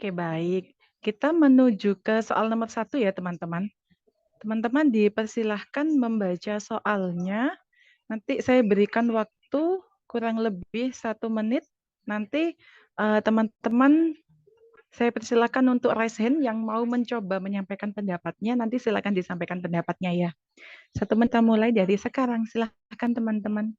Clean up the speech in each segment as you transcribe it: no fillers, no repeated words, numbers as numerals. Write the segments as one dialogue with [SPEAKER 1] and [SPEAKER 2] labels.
[SPEAKER 1] Oke, baik. Kita menuju ke soal nomor 1 ya, teman-teman. Teman-teman dipersilahkan membaca soalnya. Nanti saya berikan waktu kurang lebih 1 menit. Nanti teman-teman saya persilahkan untuk raise hand yang mau mencoba menyampaikan pendapatnya. Nanti silakan disampaikan pendapatnya ya. 1 menit kita mulai dari sekarang. Silahkan teman-teman.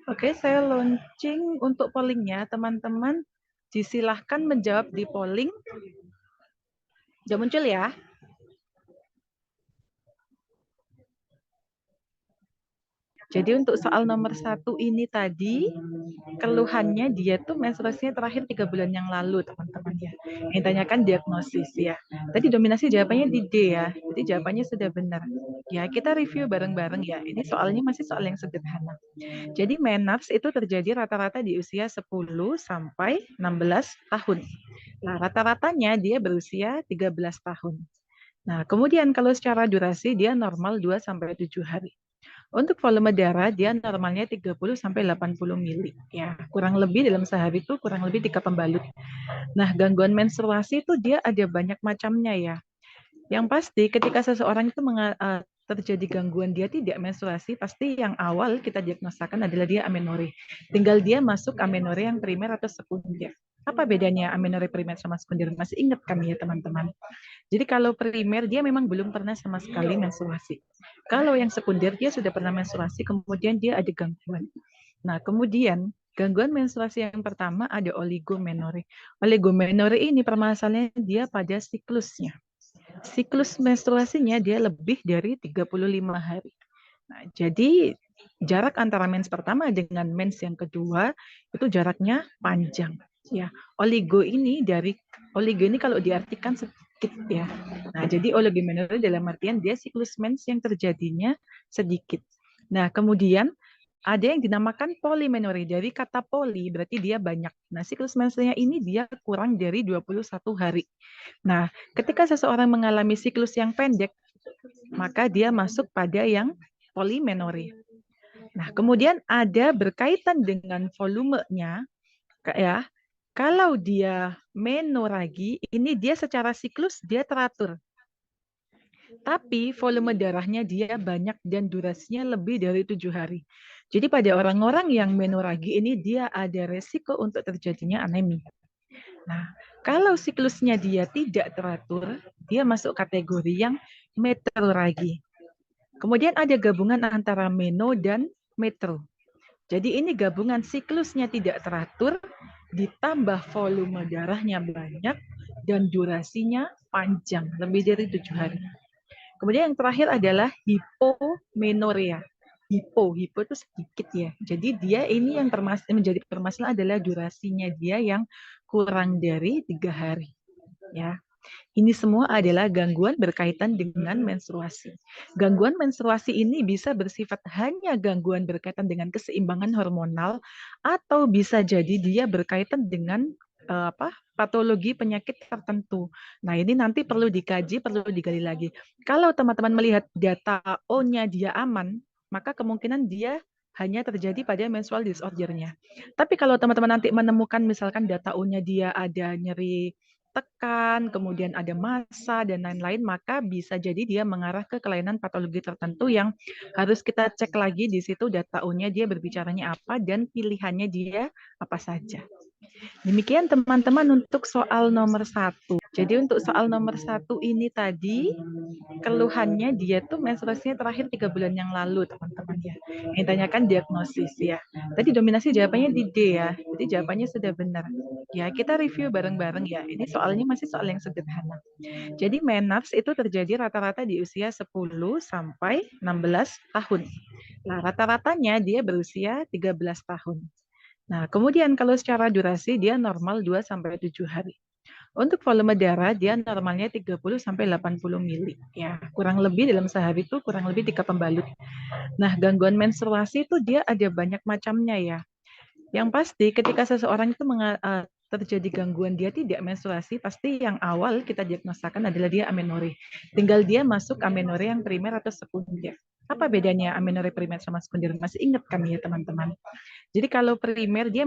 [SPEAKER 1] Oke, saya launching untuk pollingnya. Teman-teman disilahkan menjawab di polling. Sudah muncul ya? Jadi untuk soal nomor 1 ini tadi, keluhannya dia tuh menstruasinya terakhir 3 bulan yang lalu, teman-teman ya. Yang tanyakan diagnosis ya. Tadi dominasi jawabannya di D ya. Jadi jawabannya sudah benar. Ya, kita review bareng-bareng ya. Ini soalnya masih soal yang sederhana. Jadi menarche itu terjadi rata-rata di usia 10 sampai 16 tahun. Nah, rata-ratanya dia berusia 13 tahun. Nah, kemudian kalau secara durasi dia normal 2 sampai 7 hari. Untuk volume darah dia normalnya 30 sampai 80 mili. Ya, kurang lebih dalam sehari itu kurang lebih 3 pembalut. Nah, gangguan menstruasi itu dia ada banyak macamnya ya. Yang pasti ketika seseorang itu terjadi gangguan dia tidak menstruasi, pasti yang awal kita diagnosakan adalah dia amenorrhea. Tinggal dia masuk amenorrhea yang primer atau sekunder. Apa bedanya amenorrhea primer sama sekunder? Masih ingat kan ya teman-teman? Jadi kalau primer dia memang belum pernah sama sekali menstruasi. Kalau yang sekunder dia sudah pernah menstruasi, kemudian dia ada gangguan. Nah, kemudian gangguan menstruasi yang pertama ada oligomenorrhea. Oligomenorrhea ini permasalahannya dia pada siklusnya. Siklus menstruasinya dia lebih dari 35 hari. Nah, jadi jarak antara mens pertama dengan mens yang kedua itu jaraknya panjang. Ya, oligo ini kalau diartikan sedikit ya. Nah, jadi oligomenorrhea dalam artian dia siklus mens yang terjadinya sedikit. Nah, kemudian ada yang dinamakan polimenorrhea. Dari kata poli berarti dia banyak. Nah, siklus mensnya ini dia kurang dari 21 hari. Nah, ketika seseorang mengalami siklus yang pendek, maka dia masuk pada yang polimenorrhea. Nah, kemudian ada berkaitan dengan volumenya, ya. Kalau dia menorragi, ini dia secara siklus dia teratur. Tapi volume darahnya dia banyak dan durasinya lebih dari 7 hari. Jadi pada orang-orang yang menorragi ini dia ada resiko untuk terjadinya anemia. Nah, kalau siklusnya dia tidak teratur, dia masuk kategori yang meteoragi. Kemudian ada gabungan antara meno dan metro. Jadi ini gabungan siklusnya tidak teratur, ditambah volume darahnya banyak, dan durasinya panjang, lebih dari 7 hari. Kemudian yang terakhir adalah hipomenorea. Hipo itu sedikit ya. Jadi dia ini yang menjadi permasalahan adalah durasinya dia yang kurang dari 3 hari. Ya. Ini semua adalah gangguan berkaitan dengan menstruasi. Gangguan menstruasi ini bisa bersifat hanya gangguan berkaitan dengan keseimbangan hormonal atau bisa jadi dia berkaitan dengan patologi penyakit tertentu. Nah, ini nanti perlu dikaji, perlu digali lagi. Kalau teman-teman melihat data O-nya dia aman, maka kemungkinan dia hanya terjadi pada menstrual disorder-nya. Tapi kalau teman-teman nanti menemukan misalkan data O-nya dia ada nyeri tekan, kemudian ada massa dan lain-lain, maka bisa jadi dia mengarah ke kelainan patologi tertentu yang harus kita cek lagi di situ data O-nya dia berbicaranya apa dan pilihannya dia apa saja. Demikian teman-teman untuk soal nomor 1. Jadi untuk soal nomor 1 ini tadi, keluhannya dia tuh menstruasinya terakhir 3 bulan yang lalu, teman-teman ya. Yang tanyakan diagnosis ya. Tadi dominasi jawabannya di D ya. Jadi jawabannya sudah benar. Ya, kita review bareng-bareng ya. Ini soalnya masih soal yang sederhana. Jadi menarche itu terjadi rata-rata di usia 10 sampai 16 tahun. Nah, rata-ratanya dia berusia 13 tahun. Nah, kemudian kalau secara durasi dia normal 2 sampai 7 hari. Untuk volume darah dia normalnya 30 sampai 80 mili. Ya, kurang lebih dalam sehari itu kurang lebih 3 pembalut. Nah, gangguan menstruasi itu dia ada banyak macamnya ya. Yang pasti ketika seseorang itu terjadi gangguan dia tidak menstruasi, pasti yang awal kita diagnosakan adalah dia amenorrhea. Tinggal dia masuk amenorrhea yang primer atau sekunder. Apa bedanya amenorrhea primer sama sekunder? Masih ingat kan ya teman-teman? Jadi kalau primer dia